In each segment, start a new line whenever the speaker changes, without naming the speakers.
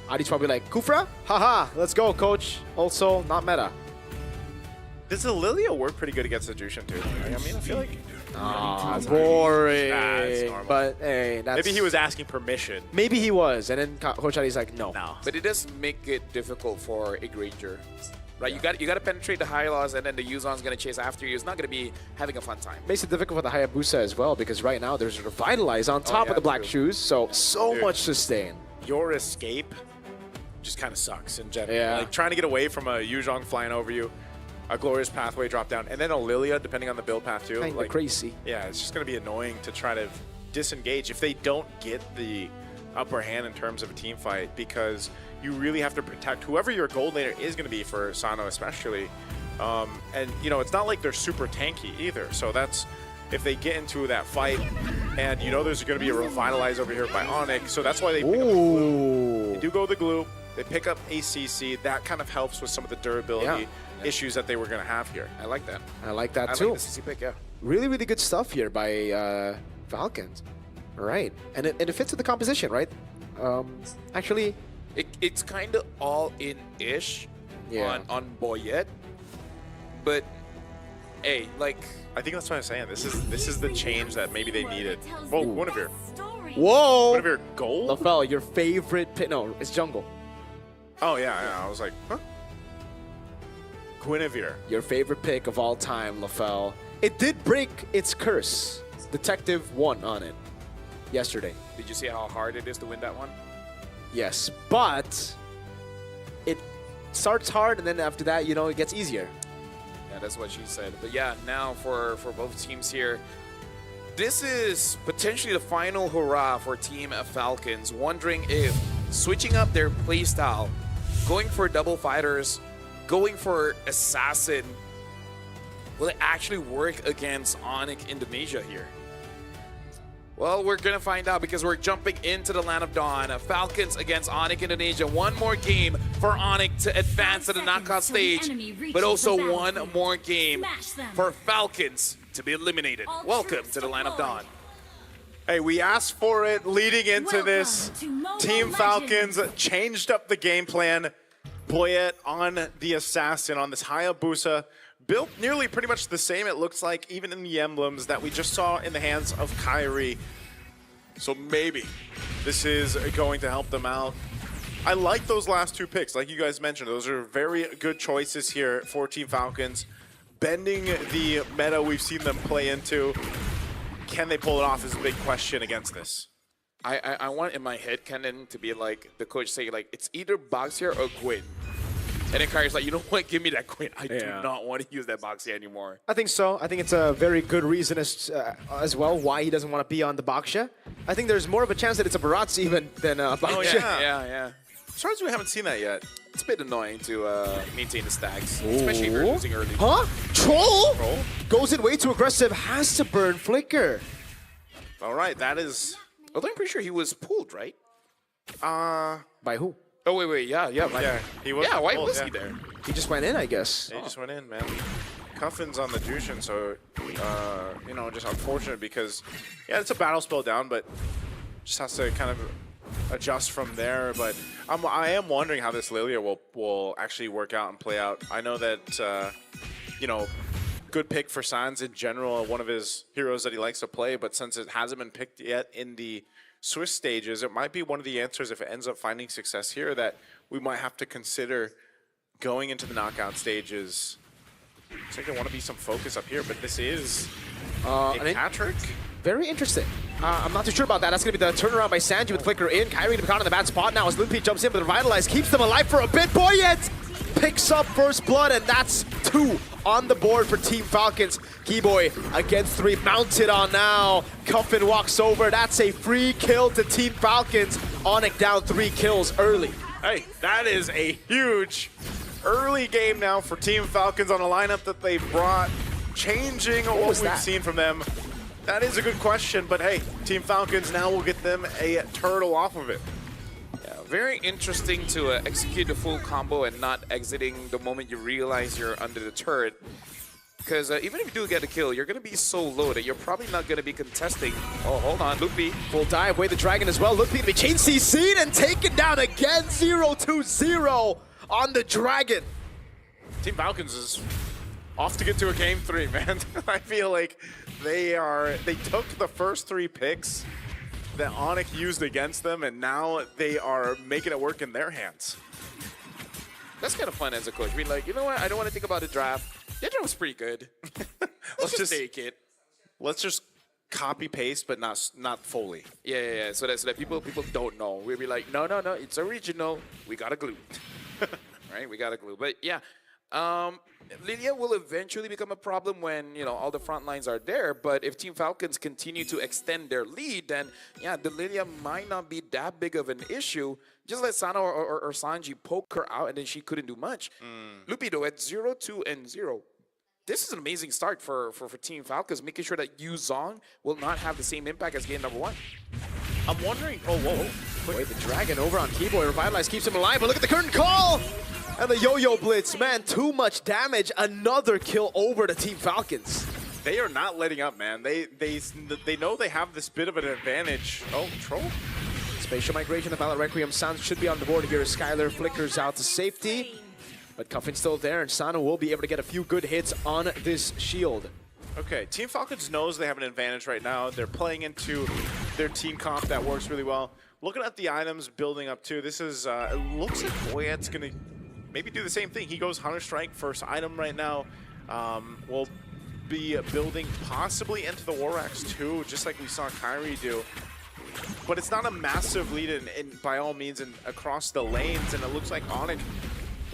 Adi's probably like, Kufra? Haha, let's go, coach. Also, not meta.
Does the Lilia work pretty good against the Jushin too? I mean, I feel like
Boring.
That's normal.
But hey, that's...
maybe he was asking permission.
Maybe he was, and then Coach Adi's like, no.
No.
But it does make it difficult for a Granger. Right, you got to penetrate the Hylos, and then the Yuzon's gonna chase after you. It's not gonna be having a fun time.
Makes it difficult for the Hayabusa as well, because right now there's Revitalize on top of the Black Shoes, so
Dude.
much sustain.
Your escape just kind of sucks in general.
Yeah.
Like trying to get away from a Yuzhong flying over you, a Glorious Pathway drop down, and then a Lilia, depending on the build path too.
Kinda
like,
crazy.
Yeah, it's just going to be annoying to try to disengage if they don't get the upper hand in terms of a team fight, because you really have to protect whoever your gold laner is going to be for Sano especially. And, you know, it's not like they're super tanky either. So that's, if they get into that fight, and you know there's going to be a Revitalize over here by Onic, so that's why they pick up the glue. They do go the glue. They pick up ACC. That kind of helps with some of the durability issues that they were going to have here.
I like that.
I like that
I
too.
like the CC pick, yeah.
Really, really good stuff here by Falcons. All right, and it fits with the composition, right? Actually,
It's kind of all in-ish
Yeah.
on Boyet, but hey, like
I think that's what I'm saying. This is the change that maybe they needed. Whoa, Guinevere.
whoa!
Guinevere gold?
LaFell, your favorite pick? No, it's jungle.
Oh, yeah. I was like, huh? Guinevere.
Your favorite pick of all time, LaFell. It did break its curse. Detective won on it yesterday.
did you see how hard it is to win that one?
Yes, but it starts hard, and then after that, you know, it gets easier.
Yeah, that's what she said. But yeah, now for both teams here, this is potentially the final hurrah for Team Falcons, wondering if switching up their playstyle, going for double fighters, going for assassin, will it actually work against Onic Indonesia here? Well, we're going to find out, because we're jumping into the Land of Dawn. Falcons against Onic Indonesia. One more game for Onic to advance to the knockout stage, but also one more game for Falcons to be eliminated. Welcome to the Land of Dawn.
Hey, we asked for it leading into this. Team Falcons changed up the game plan. Boyet on the Assassin on this Hayabusa. Built nearly pretty much the same, it looks like, even in the emblems that we just saw in the hands of Kyrie. So maybe this is going to help them out. I like those last two picks, like you guys mentioned. Those are very good choices here for Team Falcons. Bending the meta we've seen them play into. Can they pull it off is a big question against this.
I want in my head canon to be like the coach saying, like, it's either Boxier or Quinn. And then Kyrie's like, you know what, give me that Quinn. I do not want to use that Boxier anymore.
I think so. I think it's a very good reason as well why he doesn't want to be on the Baksha. I think there's more of a chance that it's a Baratz even than a Baksha.
Oh, yeah.
Yeah.
Surprised we haven't seen that yet.
It's a bit annoying to maintain the stacks, especially if you're losing early.
Huh? Troll?
Troll?
Goes in way too aggressive, has to burn Flicker.
All right, that is...
Although I'm pretty sure he was pulled, right?
By who?
Oh, wait, yeah.
Yeah, he was.
Yeah, why
pulled,
was he there?
He just went in, I guess.
He just went in, man. Cuffin's on the Jushin, so, you know, just unfortunate because, yeah, it's a battle spell down, but just has to kind of adjust from there. But I am wondering how this Lilia will actually work out and play out. I know that, you know, good pick for Sans in general, one of his heroes that he likes to play, but since it hasn't been picked yet in the Swiss stages, it might be one of the answers if it ends up finding success here that we might have to consider going into the knockout stages. Looks like there want to be some focus up here, but this is a Patrick.
Very interesting. I'm not too sure about that. That's going to be the turnaround by Sanji with Flicker in. Kyrie to be caught in the bad spot now as Limpy jumps in, but Revitalize keeps them alive for a bit. Boyet picks up first blood, and that's 2 on the board for Team Falcons. Keyboy against 3, mounted on now. Cuffin walks over. That's a free kill to Team Falcons. Onic down 3 kills early.
Hey, that is a huge early game now for Team Falcons on a lineup that they brought, changing what we've seen from them. That is a good question, but hey, Team Falcons now will get them a turtle off of it.
Yeah, very interesting to execute the full combo and not exiting the moment you realize you're under the turret. Because even if you do get a kill, you're going to be so low that you're probably not going to be contesting. Oh, hold on, Loopy.
Full dive, way the dragon as well. Looking to be chain CC'd and taken down again. 0-2-0 on the dragon.
Team Falcons is off to get to a game 3, man. I feel like they took the first 3 picks that Onic used against them, and now they are making it work in their hands.
That's kind of fun as a coach. Be like, you know what? I don't want to think about the draft. The draft was pretty good. Let's just take it.
Let's just copy paste, but not fully.
Yeah. So that people don't know. We'll be like, no, it's original. We got to glue. Right? We got to glue. But yeah. Lilia will eventually become a problem when, you know, all the front lines are there. But if Team Falcons continue to extend their lead, then, yeah, the Lilia might not be that big of an issue. Just let Sano or Sanji poke her out, and then she couldn't do much. Lupido at 0-2-0. This is an amazing start for Team Falcons, making sure that Yu Zhong will not have the same impact as game number 1.
I'm wondering, oh, whoa.
Wait, the dragon over on Keyboy. Revitalize keeps him alive, but look at the curtain call! And the yo-yo blitz, man, too much damage. Another kill over to Team Falcons.
They are not letting up, man. They know they have this bit of an advantage. Oh, Troll?
Spatial migration of Valor Requiem. Sounds should be on the board here. Skylar flickers out to safety. But Cuffin's still there, and Sano will be able to get a few good hits on this shield.
Okay, Team Falcons knows they have an advantage right now. They're playing into their team comp that works really well. Looking at the items building up too, this is, it looks like Boyette's gonna maybe do the same thing. He goes Hunter Strike, first item right now. We'll be building possibly into the War Axe too, just like we saw Kyrie do. But it's not a massive lead by all means across the lanes, and it looks like Onic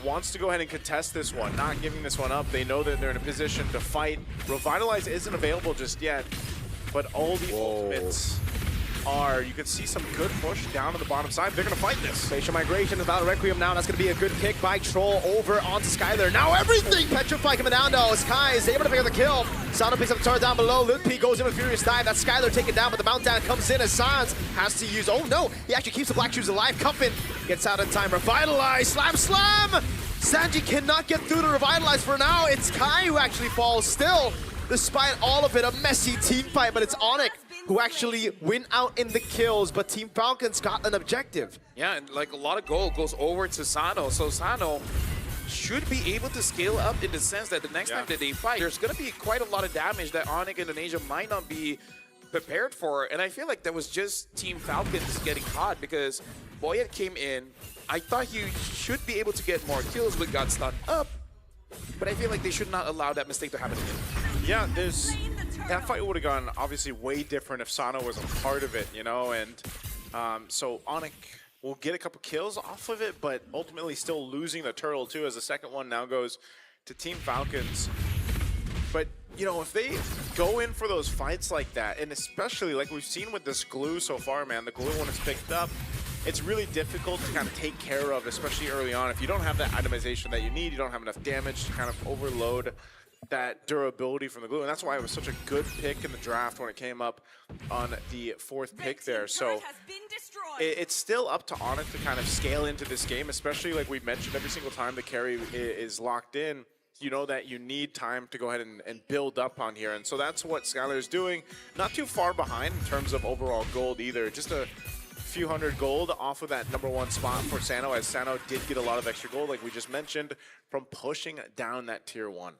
wants to go ahead and contest this one, not giving this one up. They know that they're in a position to fight. Revitalize isn't available just yet, but all the ultimates are, you can see some good push down to the bottom side. They're going to fight this.
Spatial migration is Valor Requiem now. That's going to be a good pick by Troll over onto Skylar. Now everything Petrify coming down though. Sky is able to pick up the kill. Sano picks up the turret down below. Litpi goes in with Furious Dive. That's Skylar taken down, but the mount down comes in as Sans has to use, oh no, he actually keeps the Black Shoes alive. Cuffin gets out in time. Revitalize, slam! Sanji cannot get through to Revitalize for now. It's Kai who actually falls still. Despite all of it, a messy team fight, but it's Onic who actually win out in the kills, but Team Falcons got an objective.
Yeah, and like a lot of gold goes over to Sano, so Sano should be able to scale up in the sense that the next time that they fight, there's going to be quite a lot of damage that Onic Indonesia might not be prepared for, and I feel like that was just Team Falcons getting caught because Boyette came in. I thought he should be able to get more kills, but got stunned up, but I feel like they should not allow that mistake to happen again.
Yeah, that fight would have gone obviously way different if Sano was a part of it, you know, and so Onic will get a couple kills off of it, but ultimately still losing the turtle too, as the second one now goes to Team Falcons. But, you know, if they go in for those fights like that, and especially like we've seen with this glue so far, man, the glue when it's picked up, it's really difficult to kind of take care of, especially early on. If you don't have that itemization that you need, you don't have enough damage to kind of overload that durability from the glue, and that's why it was such a good pick in the draft when it came up on the 4th pick there. So it's still up to Onic to kind of scale into this game, especially like we've mentioned every single time the carry is locked in. You know that you need time to go ahead and build up on here, and so that's what Skylar is doing. Not too far behind in terms of overall gold either, just a few hundred gold off of that #1 spot for Sano, as Sano did get a lot of extra gold, like we just mentioned, from pushing down that tier 1.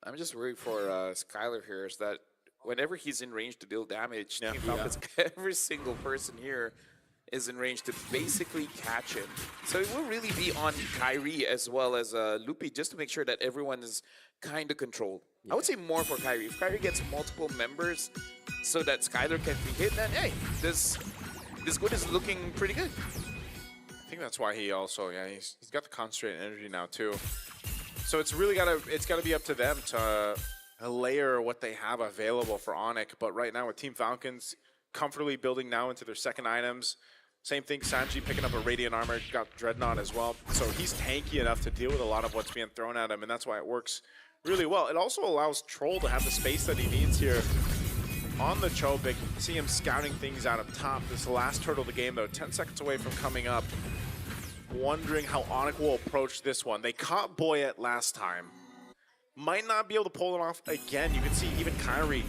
I'm just worried for Skylar here is that whenever he's in range to deal damage, Team Falcons, every single person here is in range to basically catch him. So it will really be on Kyrie as well as Loopy, just to make sure that everyone is kind of controlled. I would say more for Kyrie. If Kyrie gets multiple members so that Skylar can be hit, then hey, this good is looking pretty good.
I think that's why he also, he's got the concentrated energy now too. So it's really gotta be up to them to layer what they have available for Onic. But right now with Team Falcons comfortably building now into their second items. Same thing, Sanji picking up a Radiant Armor, got Dreadnought as well. So he's tanky enough to deal with a lot of what's being thrown at him, and that's why it works really well. It also allows Troll to have the space that he needs here on the Chobik. See him scouting things out up top. This last turtle of the game though, 10 seconds away from coming up. Wondering how Onic will approach this one. They caught Boyette last time. might not be able to pull it off again. You can see even Kyrie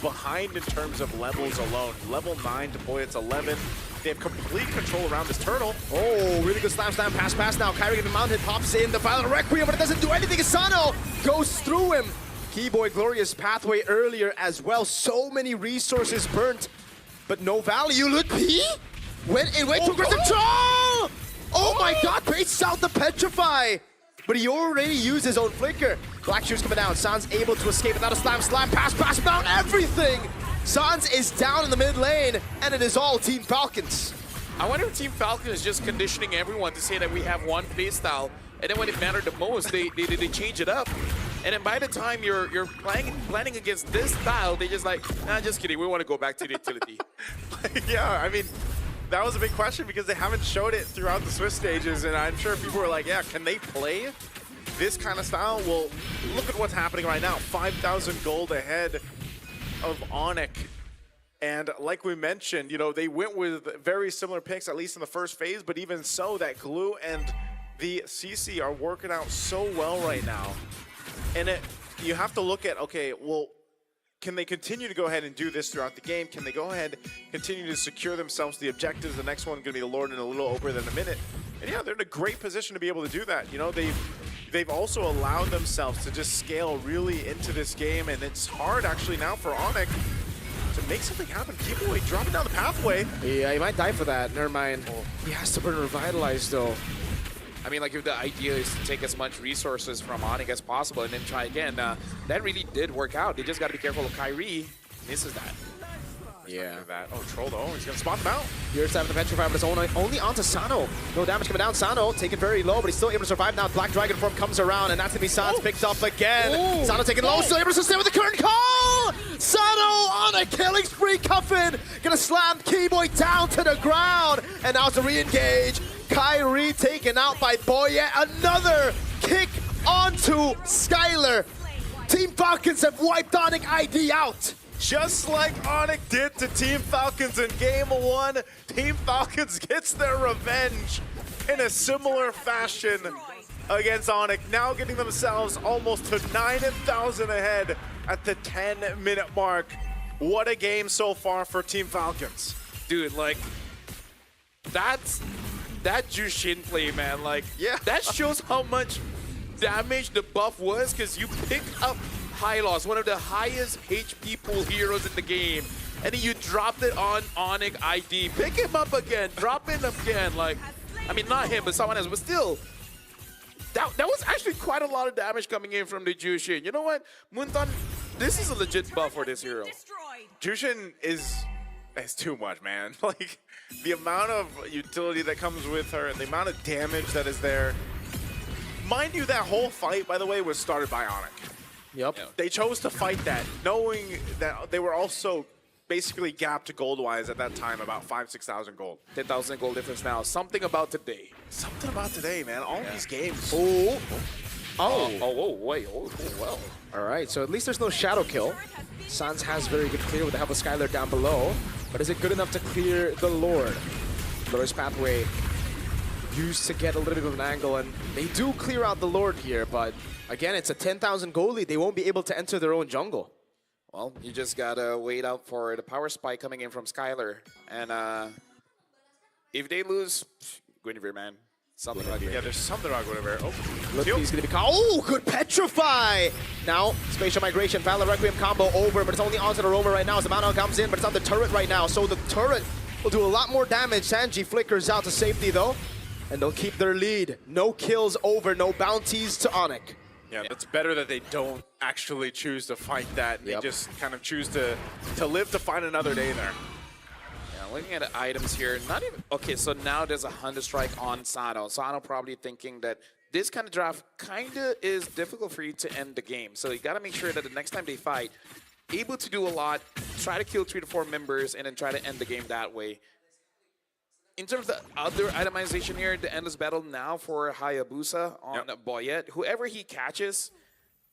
behind in terms of levels alone. Level 9 to Boyet's 11. They have complete control around this turtle.
Oh, really good slam pass now. Kyrie getting mounted, pops in the Violent Requiem, but it doesn't do anything. Asano goes through him. Keyboy glorious pathway earlier as well. So many resources burnt, but no value. Look, P went in, to aggressive troll! Oh my god, baits out the Petrify! But he already used his own flicker. Black Shoes coming down. Sans able to escape without a slam, pass, mount everything! Sans is down in the mid lane, and it is all Team Falcons.
I wonder if Team Falcons is just conditioning everyone to say that we have one playstyle, and then when it mattered the most, they change it up. And then by the time you're planning against this style, they just like, nah, just kidding, we want to go back to the utility.
Yeah, I mean, that was a big question because they haven't showed it throughout the Swiss stages, and I'm sure people were like, yeah, can they play this kind of style? Well, look at what's happening right now. 5,000 gold ahead of Onic. And like we mentioned, you know, they went with very similar picks, at least in the first phase, but even so, that Glue and the CC are working out so well right now. And you have to look at, okay, well, can they continue to go ahead and do this throughout the game? Can they go ahead and continue to secure themselves the objectives? The next one's going to be the Lord in a little over than a minute. And yeah, they're in a great position to be able to do that. You know, they've also allowed themselves to just scale really into this game, and it's hard actually now for Onic to make something happen. Keyboy dropping down the pathway.
Yeah, he might die for that. Never mind. He has to burn Revitalize though.
I mean, like, if the idea is to take as much resources from Onic as possible and then try again, that really did work out. They just got to be careful of Kyrie. Misses that.
Yeah.
That. Oh, Troll though. He's going to spot them out.
Here's time for the Petrify, but it's only onto Sano. No damage coming down. Sano taken very low, but he's still able to survive now. Black Dragon form comes around, and that's going to be Sans picked up again. Sano taken low, still able to stay with the current call! Sano on a killing spree. Cuffin gonna slam Keyboy down to the ground, and now it's a re-engage. Kyrie taken out by Boyet. Another kick onto Skylar. Team Falcons have wiped Onic ID out.
Just like Onic did to Team Falcons in Game 1, Team Falcons gets their revenge in a similar fashion against Onic, now getting themselves almost to 9,000 ahead at the 10-minute mark. What a game so far for Team Falcons.
Dude, like, that Jushin play, man, like,
yeah,
that shows how much damage the buff was, because you pick up Hylos, one of the highest HP pool heroes in the game, and then you dropped it on Onic ID. Pick him up again, drop him again. Like, I mean, not him, but someone else, but still, that was actually quite a lot of damage coming in from the Jushin. You know what, Muntan, this is a legit buff for this hero.
Jushin is too much, man. Like, the amount of utility that comes with her, the amount of damage that is there. Mind you, that whole fight, by the way, was started by Onic.
Yep.
They chose to fight that, knowing that they were also basically gapped gold-wise at that time, about 5,000–6,000 gold.
10,000 gold difference now. Something about today.
Something about today, man. All these games.
Oh.
Wait. Well.
All right, so at least there's no shadow kill. Sans has very good clear with the help of Skylar down below, but is it good enough to clear the Lord? Lord's pathway used to get a little bit of an angle, and they do clear out the Lord here, but again, it's a 10,000 gold lead. They won't be able to enter their own jungle.
Well, you just gotta wait out for the power spike coming in from Skylar, and if they lose, Guinevere, man. Something like that.
Yeah, there's something wrong with Guinevere. Oh,
look, he's gonna be caught. Oh, good Petrify! Now, Spatial Migration, Valor Requiem combo over, but it's only onto the Roamer right now as the Mana comes in, but it's on the turret right now, so the turret will do a lot more damage. Sanji flickers out to safety though, and they'll keep their lead. No kills over, no bounties to Onic.
Yeah, that's better that they don't actually choose to fight that. They just kind of choose to live to find another day there.
Yeah, looking at the items here, not even... Okay, so now there's a Hunter Strike on Sano. Sano probably thinking that this kind of draft kind of is difficult for you to end the game. So you got to make sure that the next time they fight, able to do a lot, try to kill 3 to 4 members, and then try to end the game that way. In terms of the other itemization here, the Endless Battle now for Hayabusa on Boyet. Whoever he catches,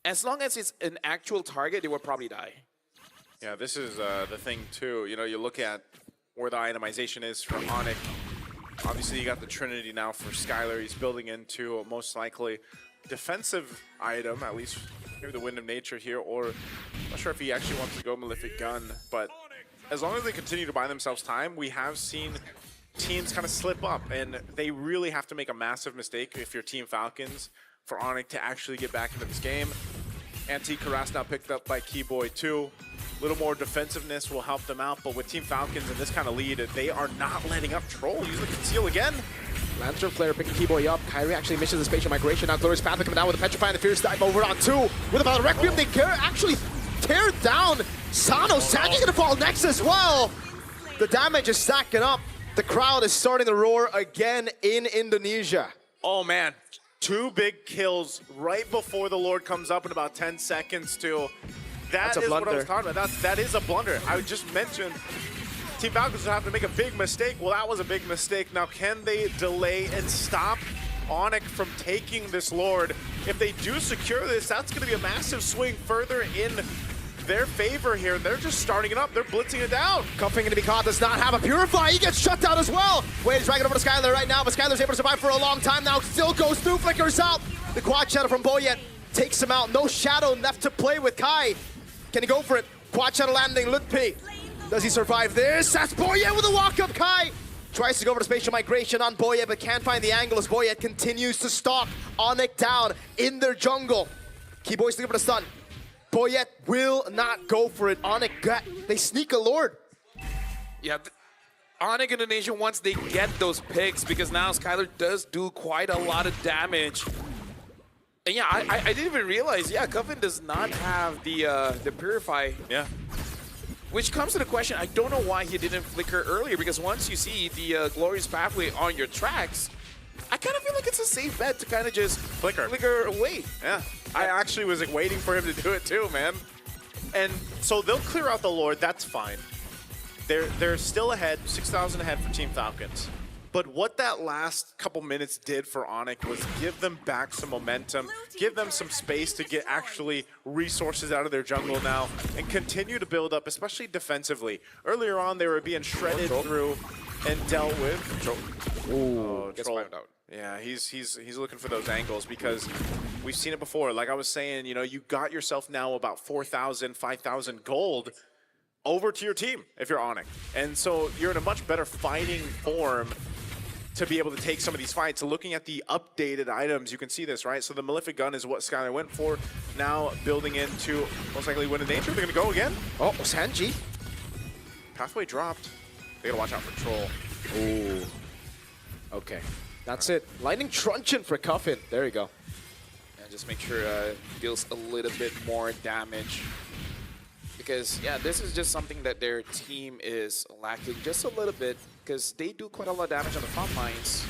as long as it's an actual target, they will probably die.
Yeah, this is the thing too. You know, you look at where the itemization is for Onic. Obviously, you got the Trinity now for Skylar. He's building into most likely defensive item, at least maybe the Wind of Nature here, or I'm not sure if he actually wants to go Malefic Gun, but as long as they continue to buy themselves time, we have seen teams kind of slip up, and they really have to make a massive mistake if you're Team Falcons for Onic to actually get back into this game. Anti-Karas now picked up by Keyboy too. A little more defensiveness will help them out, but with Team Falcons in this kind of lead, they are not letting up Troll. Use the conceal again.
Lantern Flare picking Keyboy up. Kyrie actually misses the spatial migration. Now Glorious Pathway coming down with a Petrify and the Fierce Dive over on 2. With about a Requiem, they actually tear down Sano. Sanji's gonna fall next as well. The damage is stacking up. The crowd is starting to roar again in Indonesia.
Oh man, 2 big kills right before the Lord comes up in about 10 seconds too. That's what I was talking about. That is a blunder. I just mentioned Team Falcons will have to make a big mistake. Well, that was a big mistake. Now, can they delay and stop Onic from taking this Lord? If they do secure this, that's going to be a massive swing further in their favor here. They're just starting it up. They're blitzing it down.
Cuffing to be caught, does not have a Purify. He gets shut down as well. Wade is dragging over to Skylar right now, but Skylar's able to survive for a long time now. Still goes through, flickers out. The quad shadow from Boyet takes him out. No shadow left to play with Kai. Can he go for it? Quad shadow landing, Lutpi. Does he survive this? That's Boyet with a walk-up. Kai tries to go over to spatial migration on Boyet, but can't find the angle as Boyet continues to stalk Onic down in their jungle. Keyboy's looking for the stun. Boyet will not go for it. Onic they sneak a Lord.
Yeah, Onic Indonesia, once they get those picks, because now Skylar does do quite a lot of damage. And yeah, I didn't even realize, yeah, Coven does not have the Purify.
Yeah.
Which comes to the question, I don't know why he didn't flicker earlier, because once you see the Glorious Pathway on your tracks, I kind of feel like it's a safe bet to kind of just flicker away.
Yeah, I actually was like, waiting for him to do it too, man. And so they'll clear out the Lord, that's fine. They're still ahead, 6,000 ahead for Team Falcons. But what that last couple minutes did for Onic was give them back some momentum, give them some space to get actually resources out of their jungle now, and continue to build up, especially defensively. Earlier on, they were being shredded through and dealt with.
Ooh, gets
Troll.
wiped out.
Yeah, he's looking for those angles because we've seen it before. Like I was saying, you know, you got yourself now about 4,000, 5,000 gold over to your team if you're Onic. And so you're in a much better fighting form to be able to take some of these fights. So looking at the updated items, you can see this, right? So the Malefic Gun is what Skylar went for. Now building into most likely Wind of Nature. They're gonna go again.
Oh, Sanji.
Pathway dropped. They gotta watch out for Troll.
Ooh. Okay, that's it. Lightning Truncheon for Cuffin. There you go.
And just make sure deals a little bit more damage. Because, yeah, this is just something that their team is lacking just a little bit, because they do quite a lot of damage on the front lines.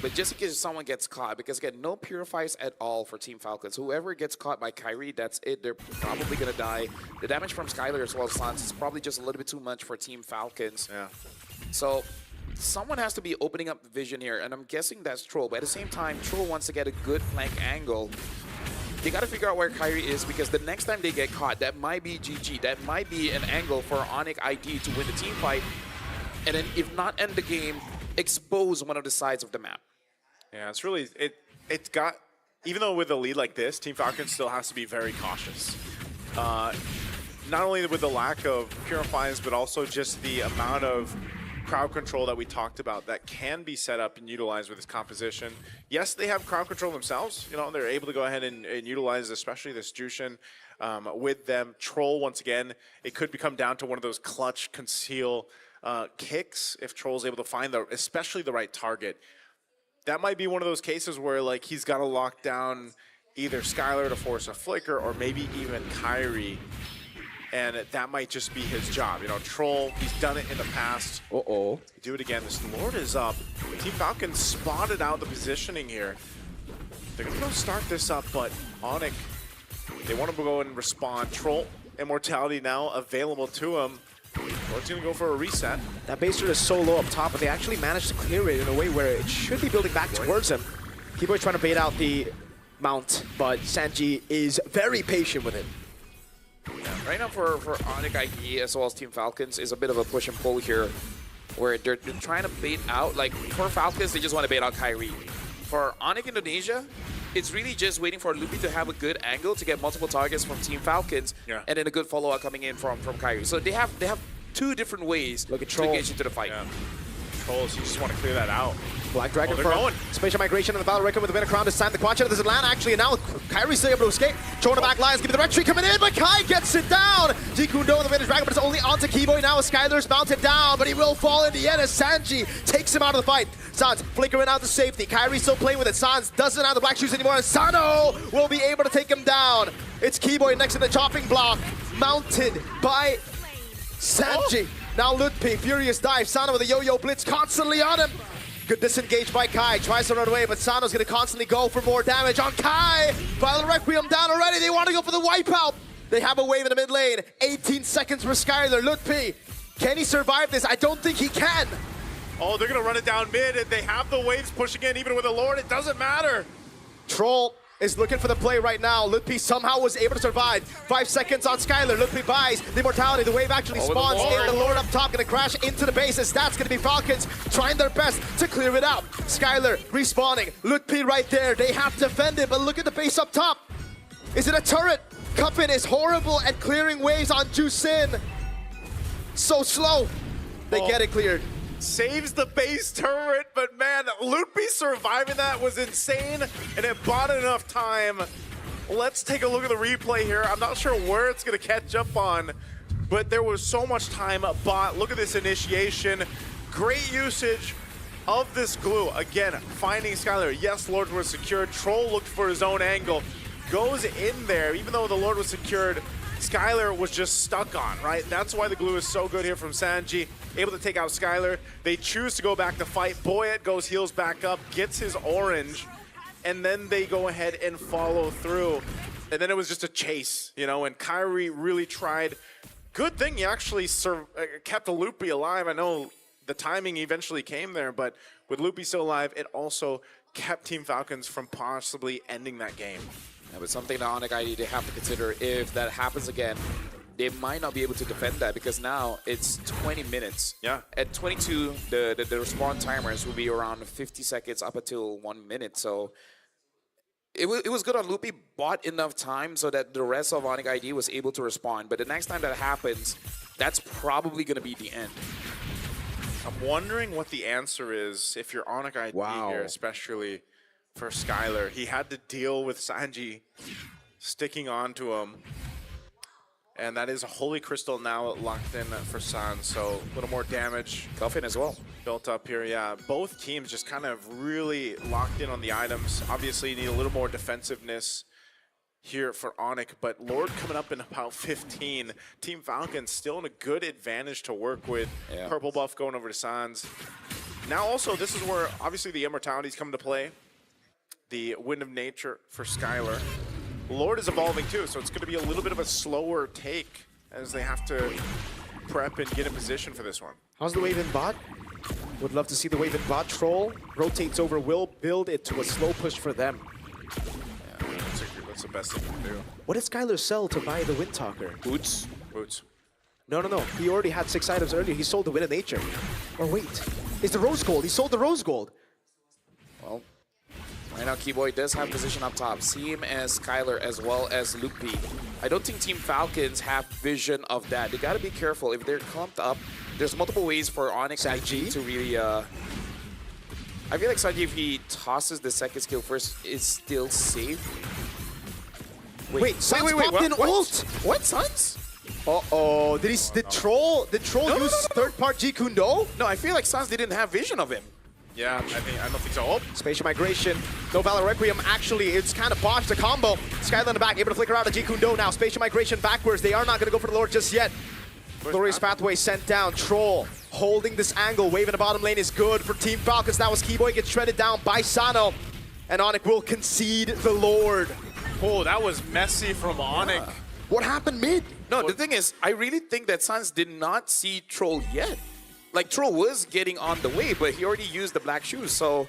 But just in case someone gets caught, because again, no purifies at all for Team Falcons. Whoever gets caught by Kyrie, that's it. They're probably going to die. The damage from Skylar as well as Sans is probably just a little bit too much for Team Falcons.
Yeah.
So someone has to be opening up the vision here, and I'm guessing that's Troll. But at the same time, Troll wants to get a good flank angle. They got to figure out where Kyrie is, because the next time they get caught, that might be GG. That might be an angle for Onic ID to win the team fight. And then, if not end the game, expose one of the sides of the map.
Yeah, it's really, it's got, even though with a lead like this, Team Falcons still has to be very cautious. Not only with the lack of purifies, but also just the amount of crowd control that we talked about that can be set up and utilized with this composition. Yes, they have crowd control themselves. You know, they're able to go ahead and utilize, especially this Jushin with them. Troll, once again, it could become down to one of those clutch conceal kicks if Troll's able to find especially the right target. That might be one of those cases where like he's got to lock down either Skylar to force a flicker or maybe even Kyrie. And that might just be his job. You know, Troll, he's done it in the past.
Uh-oh.
Do it again. This Lord is up. Team Falcons spotted out the positioning here. They're going to go start this up, but Onic, they want to go and respond. Troll, Immortality now available to him. Lord's going to go for a reset.
That base turret is so low up top, but they actually managed to clear it in a way where it should be building back towards him. Keyboy's trying to bait out the mount, but Sanji is very patient with it.
Yeah, right now for Onic ID as well as Team Falcons is a bit of a push and pull here, where they're trying to bait out, like for Falcons, they just want to bait out Kyrie. For Onic Indonesia, it's really just waiting for Loopy to have a good angle to get multiple targets from Team Falcons, and then a good follow-up coming in from Kyrie. So they have two different ways to engage into the fight.
Yeah. Trolls, you just want to clear that out.
Black Dragon
they're
for
going.
Spatial Migration and the Battle Record with the winner crown this time. The Quad Shadow, there's Atlanta actually, and now Kyrie's still able to escape. Throwing the back lines, give me the red tree coming in, but Kai gets it down. Jikundo with the winner's dragon, but it's only onto Keyboy now as Skylar's mounted down, but he will fall in the end as Sanji takes him out of the fight. Sans flickering out to safety. Kyrie still playing with it. Sans doesn't have the black shoes anymore, and Sano will be able to take him down. It's Keyboy next to the chopping block, mounted by Sanji. Now Lutpi, furious dive. Sano with a yo-yo blitz constantly on him. Good disengage by Kai, tries to run away, but Sano's gonna constantly go for more damage on Kai. Violent Requiem down already, they want to go for the wipeout. They have a wave in the mid lane, 18 seconds for Skylar. Lutpi, can he survive this? I don't think he can.
Oh, they're gonna run it down mid, and they have the waves pushing in, even with a Lord, it doesn't matter.
Troll is looking for the play right now. Lutpi somehow was able to survive. 5 seconds on Skylar. Lutpi buys the immortality. The wave actually spawns in. The Lord up top gonna crash into the bases. That's gonna be Falcons trying their best to clear it out. Skylar respawning. Lutpi right there. They have to defend it, but look at the base up top. Is it a turret? Cuppin is horrible at clearing waves on Jusin. So slow. They get it cleared.
Saves the base turret, but man, Lutpi surviving that was insane, and it bought enough time. Let's take a look at the replay here. I'm not sure where it's gonna catch up on, but there was so much time bought. Look at this initiation. Great usage of this glue. Again, finding Skylar. Yes, Lord was secured. Troll looked for his own angle. Goes in there, even though the Lord was secured, Skylar was just stuck on, right? That's why the glue is so good here from Sanji. Able to take out Skylar. They choose to go back to fight. Boyet goes heals back up, gets his orange, and then they go ahead and follow through. And then it was just a chase, you know, and Kyrie really tried. Good thing he actually kept the Loopy alive. I know the timing eventually came there, but with Loopy still alive, it also kept Team Falcons from possibly ending that game.
Yeah, but something that Onic ID they have to consider, if that happens again, they might not be able to defend that because now it's 20 minutes.
Yeah.
At 22, the respawn timers will be around 50 seconds up until 1 minute. So it was good on Loopy, bought enough time so that the rest of Onic ID was able to respond. But the next time that happens, that's probably going to be the end.
I'm wondering what the answer is if you're Onic ID here, especially for Skylar. He had to deal with Sanji sticking on to him. And that is a Holy Crystal now locked in for San, so a little more damage.
Cuffin as well.
Built up here, yeah. Both teams just kind of really locked in on the items. Obviously, you need a little more defensiveness here for Onic, but Lord coming up in about 15. Team Falcons still in a good advantage to work with.
Yeah.
Purple buff going over to Sans. Now also, this is where obviously the immortalities come to play. The Wind of Nature for Skylar. Lord is evolving too, so it's going to be a little bit of a slower take as they have to prep and get in position for this one.
How's the wave in bot? Would love to see the wave in bot. Troll rotates over, will build it to a slow push for them.
Yeah, that's the best thing you can do.
What did Skylar sell to buy the Wind Talker?
Boots.
Boots.
No. He already had 6 items earlier. He sold the Wind of Nature. Or wait, it's the Rose Gold. He sold the Rose Gold.
Well, right now, Keyboy does have position up top. See him as Skylar as well as Loopy. I don't think Team Falcons have vision of that. They got to be careful. If they're clumped up, there's multiple ways for Onic ID to really... I feel like Sanji, if he tosses the second skill first, is still safe.
Wait, Sans popped in ult!
What, Sans?
Uh-oh, did Troll use third-part Jikundo?
No, I feel like Sans didn't have vision of him.
Yeah, I don't think so. Oh.
Spatial Migration, no Valor Requiem. Actually, it's kind of botched the combo. Skylar in the back, able to flicker out a Jikundo now. Spatial Migration backwards. They are not going to go for the Lord just yet. Glorious Pathway sent down. Troll holding this angle. Wave in the bottom lane is good for Team Falcons. That was Keyboy gets shredded down by Sano. And Onic will concede the Lord.
Oh, that was messy from Onic.
What happened mid?
No, the thing is, I really think that Sans did not see Troll yet. Like, Troll was getting on the way, but he already used the black shoes, so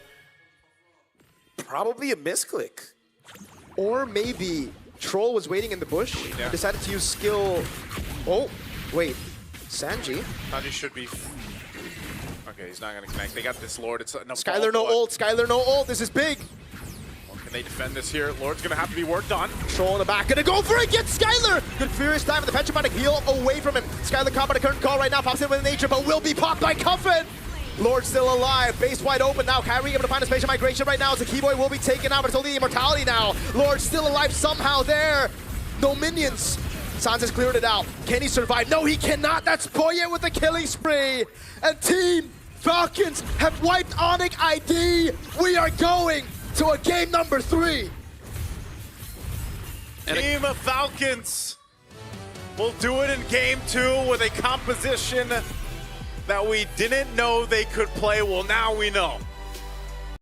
probably a misclick.
Or maybe Troll was waiting in the bush and decided to use skill. Oh, wait. Sanji?
Sanji should be... Okay, he's not going to connect. They got this Lord. It's no
Skylar no ult. Skylar no ult. This is big.
Can they defend this here? Lord's gonna have to be worked on.
Troll in the back, gonna go for it, get Skylar! Good furious time, and the Petrified heal away from him. Skylar caught by the current call right now, pops in with nature, but will be popped by Cuffin! Lord still alive, base wide open now. Kyrie able to find a spatial migration right now as the Keyboy will be taken out, but it's only the immortality now. Lord still alive somehow there. No minions. Sans has cleared it out. Can he survive? No, he cannot. That's Boyet with the killing spree. And Team Falcons have wiped Onic ID. We are going to a game number 3.
Team of Falcons will do it in game 2 with a composition that we didn't know they could play. Well, now we know.